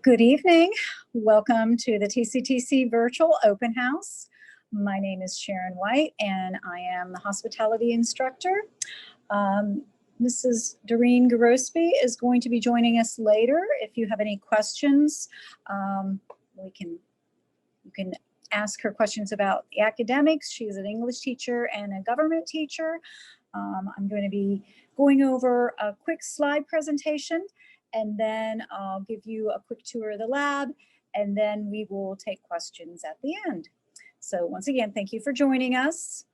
Good evening. Welcome to the TCTC Virtual Open House. My name is Sharon White and I am the hospitality instructor. Mrs. Doreen Garospi is going to be joining us later. If you have any questions, you can ask her questions about the academics. She's an English teacher and a government teacher. I'm going to be going over a quick slide presentation, and then I'll give you a quick tour of the lab, and then we will take questions at the end. So once again, thank you for joining us.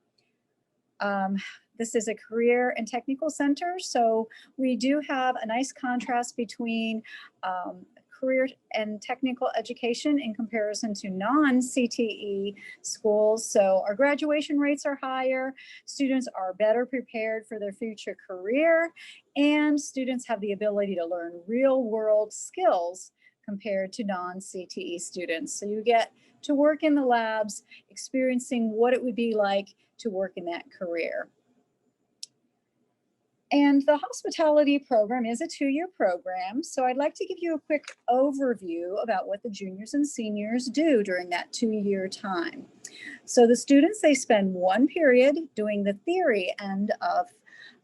This is a career and technical center, so we do have a nice contrast between career and technical education in comparison to non-CTE schools. So our graduation rates are higher, students are better prepared for their future career, and students have the ability to learn real-world skills compared to non-CTE students. So you get to work in the labs, experiencing what it would be like to work in that career. And the hospitality program is a 2-year program, so I'd like to give you a quick overview about what the juniors and seniors do during that 2-year time. So the students, they spend 1 period doing the theory end of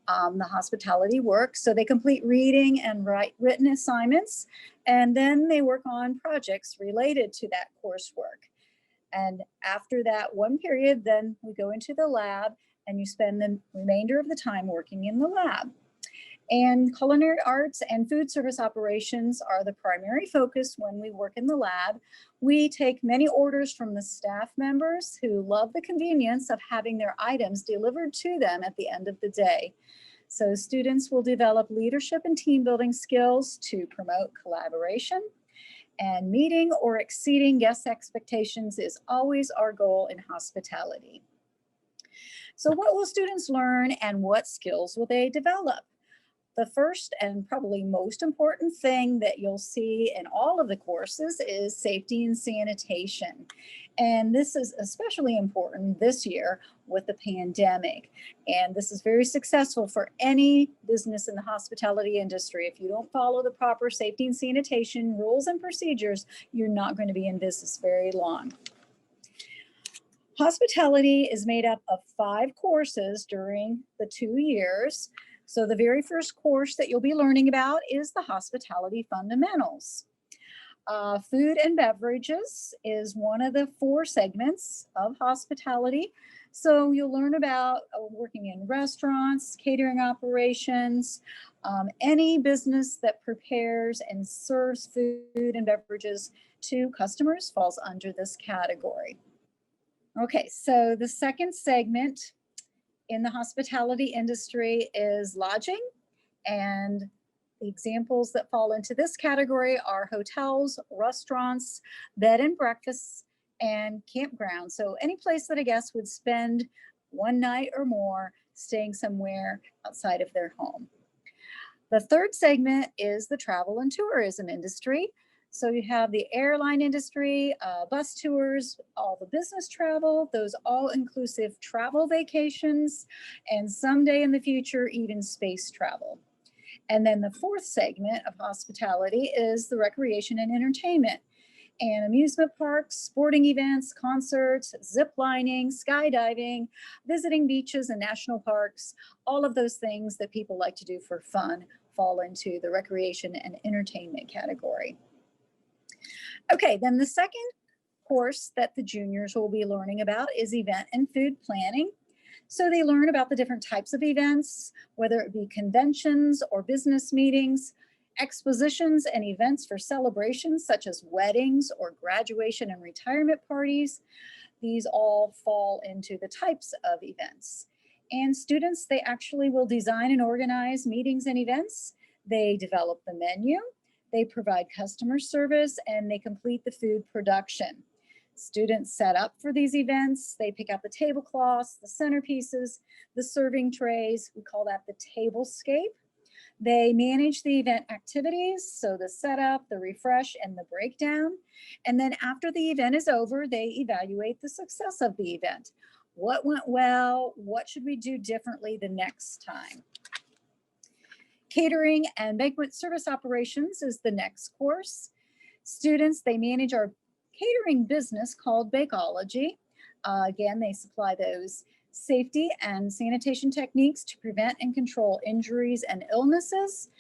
the hospitality work. So they complete reading and written assignments, and then they work on projects related to that coursework. And after that 1 period, then we go into the lab and you spend the remainder of the time working in the lab. And culinary arts and food service operations are the primary focus when we work in the lab. We take many orders from the staff members who love the convenience of having their items delivered to them at the end of the day. So students will develop leadership and team building skills to promote collaboration, and meeting or exceeding guest expectations is always our goal in hospitality. So what will students learn and what skills will they develop? The first and probably most important thing that you'll see in all of the courses is safety and sanitation. And this is especially important this year with the pandemic. And this is very successful for any business in the hospitality industry. If you don't follow the proper safety and sanitation rules and procedures, you're not going to be in business very long. Hospitality is made up of 5 courses during the 2 years. So the very first course that you'll be learning about is the hospitality fundamentals. Food and beverages is one of the 4 segments of hospitality. So you'll learn about working in restaurants, catering operations, any business that prepares and serves food and beverages to customers falls under this category. Okay, so the second segment in the hospitality industry is lodging, and the examples that fall into this category are hotels, restaurants, bed and breakfasts, and campgrounds. So any place that a guest would spend 1 night or more staying somewhere outside of their home. The third segment is the travel and tourism industry. So you have the airline industry, bus tours, all the business travel, those all-inclusive travel vacations, and someday in the future, even space travel. And then the 4th segment of hospitality is the recreation and entertainment, and amusement parks, sporting events, concerts, zip lining, skydiving, visiting beaches and national parks. All of those things that people like to do for fun fall into the recreation and entertainment category. Okay, then the second course that the juniors will be learning about is event and food planning. So they learn about the different types of events, whether it be conventions or business meetings, expositions and events for celebrations such as weddings or graduation and retirement parties. These all fall into the types of events. And students, they actually will design and organize meetings and events. They develop the menu. They provide customer service, and they complete the food production. Students set up for these events. They pick out the tablecloths, the centerpieces, the serving trays. We call that the tablescape. They manage the event activities, so the setup, the refresh, and the breakdown. And then after the event is over, they evaluate the success of the event. What went well? What should we do differently the next time? Catering and banquet service operations is the next course. Students, they manage our catering business called Bakeology. Again, they supply those safety and sanitation techniques to prevent and control injuries and illnesses.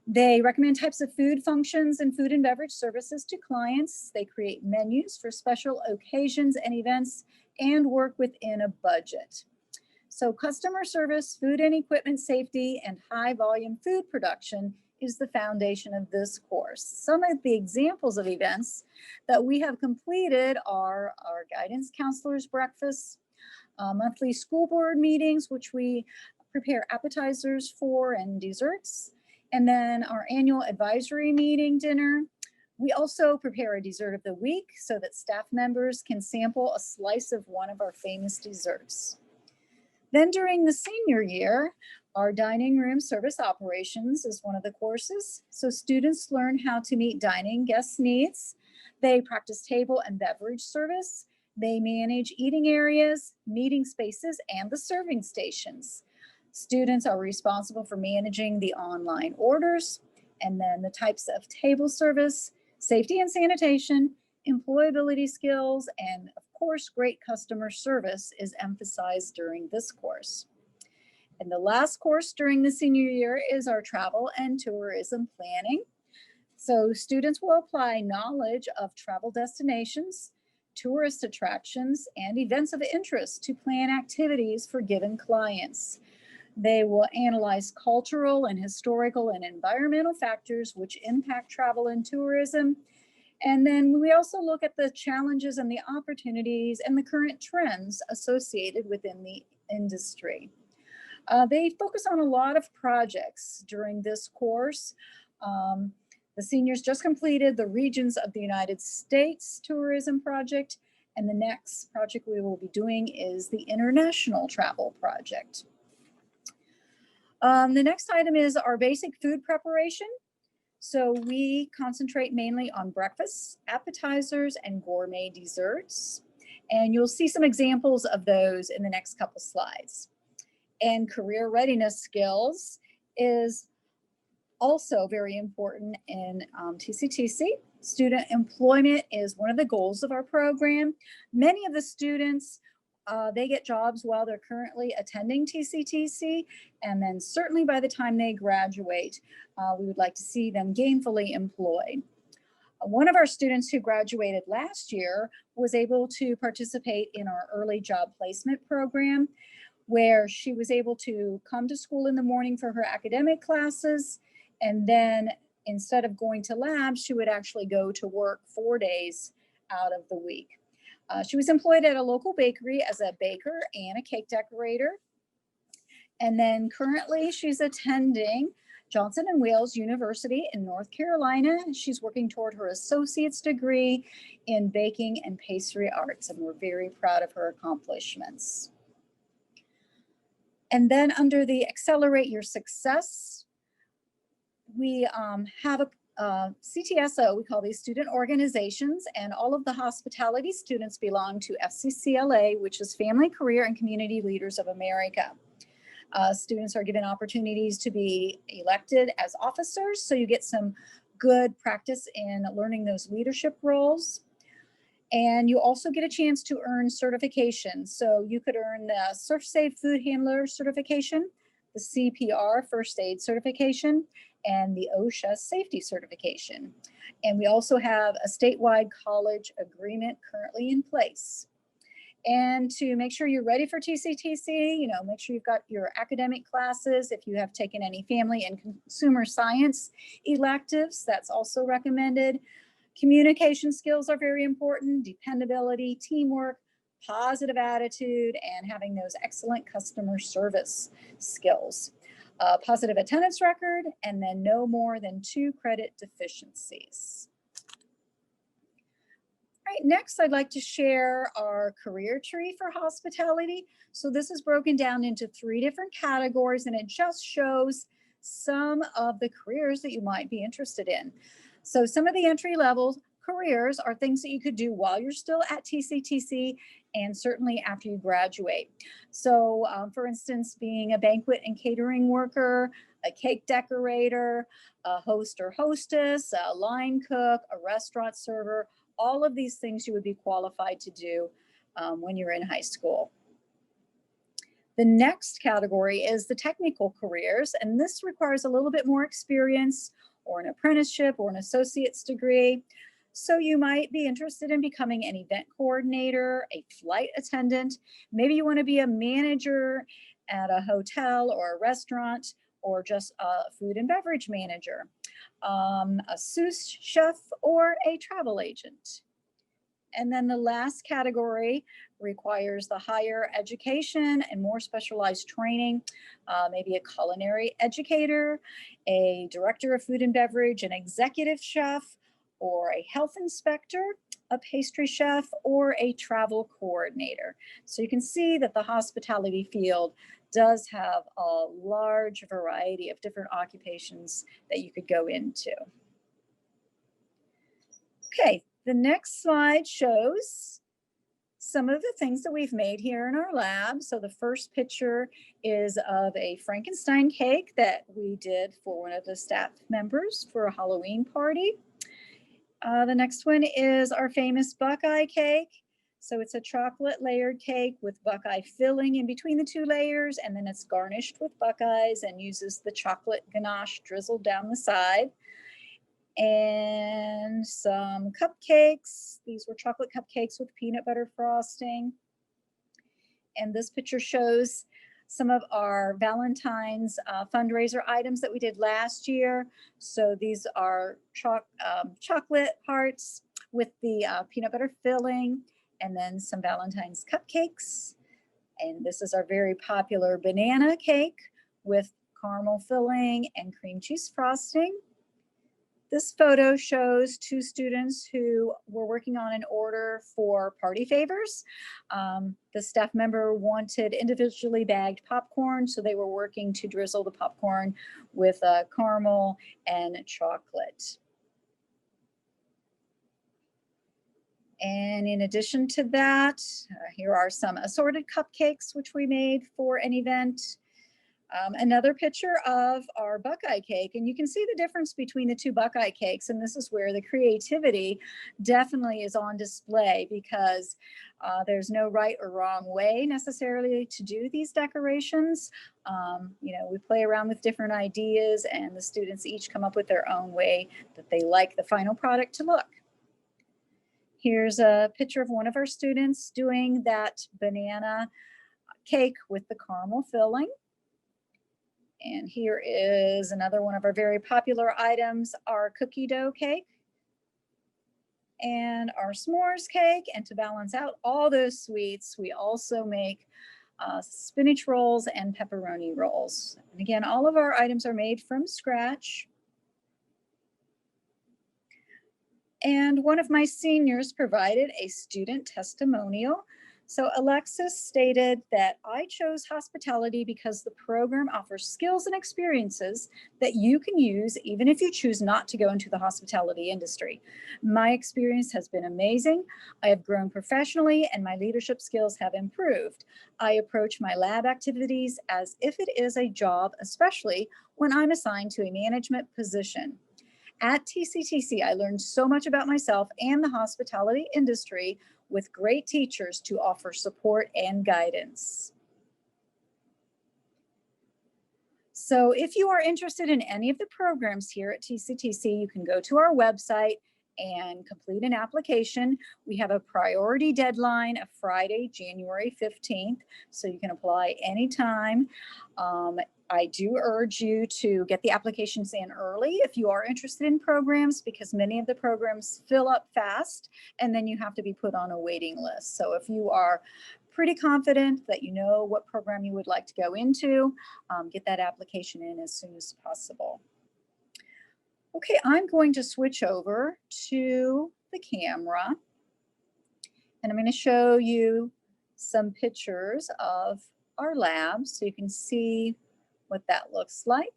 They recommend types of food functions and food and beverage services to clients. They create menus for special occasions and events and work within a budget. So customer service, food and equipment safety, and high volume food production is the foundation of this course. Some of the examples of events that we have completed are our guidance counselors breakfasts, monthly school board meetings, which we prepare appetizers for and desserts, and then our annual advisory meeting dinner. We also prepare a dessert of the week so that staff members can sample a slice of one of our famous desserts. Then during the senior year, our dining room service operations is one of the courses. So students learn how to meet dining guest needs. They practice table and beverage service. They manage eating areas, meeting spaces, and the serving stations. Students are responsible for managing the online orders, and then the types of table service, safety and sanitation, employability skills, and of course, great customer service is emphasized during this course. And the last course during the senior year is our travel and tourism planning. So students will apply knowledge of travel destinations, tourist attractions, and events of interest to plan activities for given clients. They will analyze cultural and historical and environmental factors which impact travel and tourism. And then we also look at the challenges and the opportunities and the current trends associated within the industry. They focus on a lot of projects during this course. The seniors just completed the Regions of the United States Tourism Project, and the next project we will be doing is the International Travel Project. The next item is our basic food preparation. So we concentrate mainly on breakfasts, appetizers, and gourmet desserts. And you'll see some examples of those in the next couple slides. And career readiness skills is also very important in TCTC. Student employment is one of the goals of our program. Many of the students, they get jobs while they're currently attending TCTC, and then certainly by the time they graduate, we would like to see them gainfully employed. One of our students who graduated last year was able to participate in our early job placement program, where she was able to come to school in the morning for her academic classes, and then instead of going to labs, she would actually go to work 4 days out of the week. She was employed at a local bakery as a baker and a cake decorator. And then currently she's attending Johnson & Wales University in North Carolina. She's working toward her associate's degree in baking and pastry arts, and we're very proud of her accomplishments. And then under the Accelerate Your Success, we have a CTSO, we call these student organizations, and all of the hospitality students belong to FCCLA, which is Family, Career, and Community Leaders of America. Students are given opportunities to be elected as officers, so you get some good practice in learning those leadership roles. And you also get a chance to earn certifications. So you could earn the SurfSafe Food Handler certification, the CPR First Aid certification, and the OSHA Safety certification. And we also have a statewide college agreement currently in place. And to make sure you're ready for TCTC, make sure you've got your academic classes. If you have taken any family and consumer science electives, that's also recommended. Communication skills are very important, dependability, teamwork, positive attitude, and having those excellent customer service skills. Positive attendance record, and then no more than 2 credit deficiencies. All right, next I'd like to share our career tree for hospitality. So this is broken down into 3 different categories, and it just shows some of the careers that you might be interested in. So some of the entry-level careers are things that you could do while you're still at TCTC and certainly after you graduate. So for instance, being a banquet and catering worker, a cake decorator, a host or hostess, a line cook, a restaurant server. All of these things you would be qualified to do when you're in high school. The next category is the technical careers, and this requires a little bit more experience or an apprenticeship or an associate's degree. So you might be interested in becoming an event coordinator, a flight attendant. Maybe you want to be a manager at a hotel or a restaurant, or just a food and beverage manager, a sous chef, or a travel agent. And then the last category requires the higher education and more specialized training, maybe a culinary educator, a director of food and beverage, an executive chef, or a health inspector, a pastry chef, or a travel coordinator. So you can see that the hospitality field does have a large variety of different occupations that you could go into. Okay, the next slide shows some of the things that we've made here in our lab. So the first picture is of a Frankenstein cake that we did for one of the staff members for a Halloween party. The next one is our famous Buckeye cake. So it's a chocolate layered cake with Buckeye filling in between the two layers, and then it's garnished with Buckeyes and uses the chocolate ganache drizzled down the side. And some cupcakes. These were chocolate cupcakes with peanut butter frosting. And this picture shows some of our Valentine's fundraiser items that we did last year. So these are chocolate hearts with the peanut butter filling, and then some Valentine's cupcakes. And this is our very popular banana cake with caramel filling and cream cheese frosting. This photo shows two students who were working on an order for party favors. The staff member wanted individually bagged popcorn, so they were working to drizzle the popcorn with caramel and chocolate. And in addition to that, here are some assorted cupcakes which we made for an event. Another picture of our Buckeye cake, and you can see the difference between the two Buckeye cakes, and this is where the creativity definitely is on display, because there's no right or wrong way necessarily to do these decorations. You know, we play around with different ideas, and the students each come up with their own way that they like the final product to look. Here's a picture of one of our students doing that banana cake with the caramel filling. And here is another one of our very popular items, our cookie dough cake and our s'mores cake. And to balance out all those sweets, we also make spinach rolls and pepperoni rolls. And again, all of our items are made from scratch. And one of my seniors provided a student testimonial. So Alexis stated that I chose hospitality because the program offers skills and experiences that you can use even if you choose not to go into the hospitality industry. My experience has been amazing. I have grown professionally and my leadership skills have improved. I approach my lab activities as if it is a job, especially when I'm assigned to a management position. At TCTC, I learned so much about myself and the hospitality industry with great teachers to offer support and guidance. So if you are interested in any of the programs here at TCTC, you can go to our website and complete an application. We have a priority deadline of Friday, January 15th, so you can apply anytime. I do urge you to get the applications in early if you are interested in programs, because many of the programs fill up fast and then you have to be put on a waiting list. So if you are pretty confident that you know what program you would like to go into, get that application in as soon as possible. Okay, I'm going to switch over to the camera and I'm going to show you some pictures of our lab so you can see what that looks like.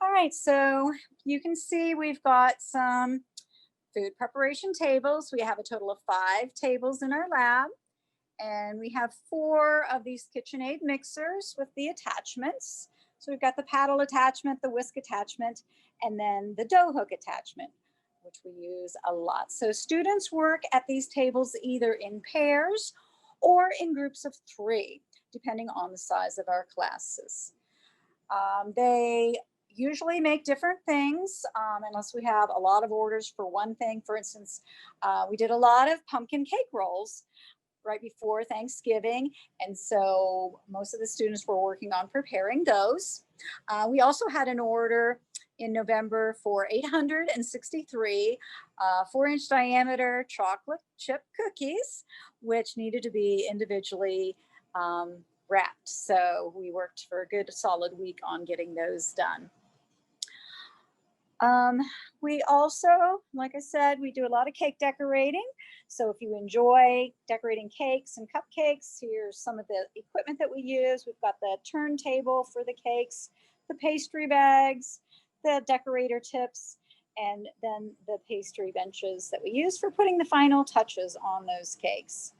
All right, so you can see we've got some Food preparation tables. We have a total of 5 tables in our lab. And we have 4 of these KitchenAid mixers with the attachments. So we've got the paddle attachment, the whisk attachment, and then the dough hook attachment, which we use a lot. So students work at these tables either in pairs or in groups of 3, depending on the size of our classes. They usually make different things unless we have a lot of orders for one thing. For instance, we did a lot of pumpkin cake rolls right before Thanksgiving. And so most of the students were working on preparing those. We also had an order in November for 863 4-inch diameter chocolate chip cookies, which needed to be individually wrapped. So we worked for a good solid week on getting those done. We also, like I said, we do a lot of cake decorating. So if you enjoy decorating cakes and cupcakes, here's some of the equipment that we use. We've got the turntable for the cakes, the pastry bags, the decorator tips, and then the pastry benches that we use for putting the final touches on those cakes.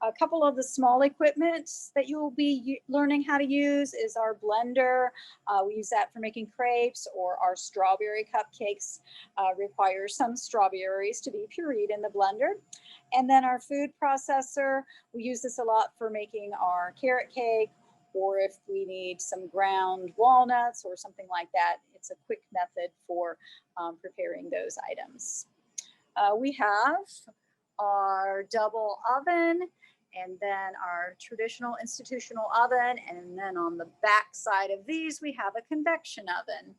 A couple of the small equipment that you will be learning how to use is our blender. We use that for making crepes, or our strawberry cupcakes require some strawberries to be pureed in the blender. And then our food processor, we use this a lot for making our carrot cake, or if we need some ground walnuts or something like that, it's a quick method for preparing those items. We have our double oven, and then our traditional institutional oven. And then on the back side of these, we have a convection oven.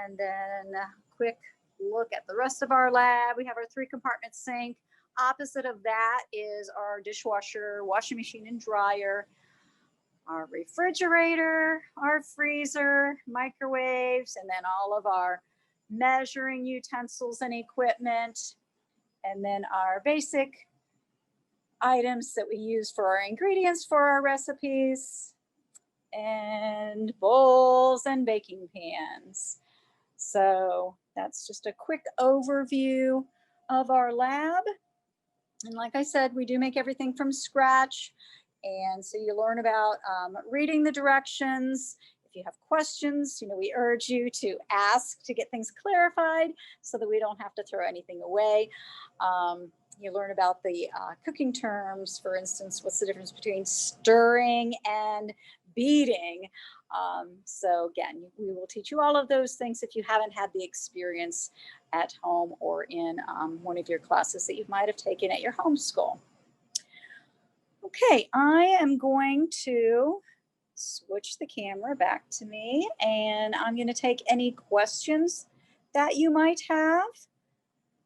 And then a quick look at the rest of our lab. We have our 3-compartment sink. Opposite of that is our dishwasher, washing machine, and dryer, our refrigerator, our freezer, microwaves, and then all of our measuring utensils and equipment. And then our basic items that we use for our ingredients for our recipes, and bowls and baking pans. So that's just a quick overview of our lab. And like I said, we do make everything from scratch. And so you learn about reading the directions. If you have questions, we urge you to ask to get things clarified so that we don't have to throw anything away. You learn about the cooking terms. For instance, what's the difference between stirring and beating? So again, we will teach you all of those things if you haven't had the experience at home or in one of your classes that you might have taken at your home school. Okay, I am going to switch the camera back to me, and I'm going to take any questions that you might have.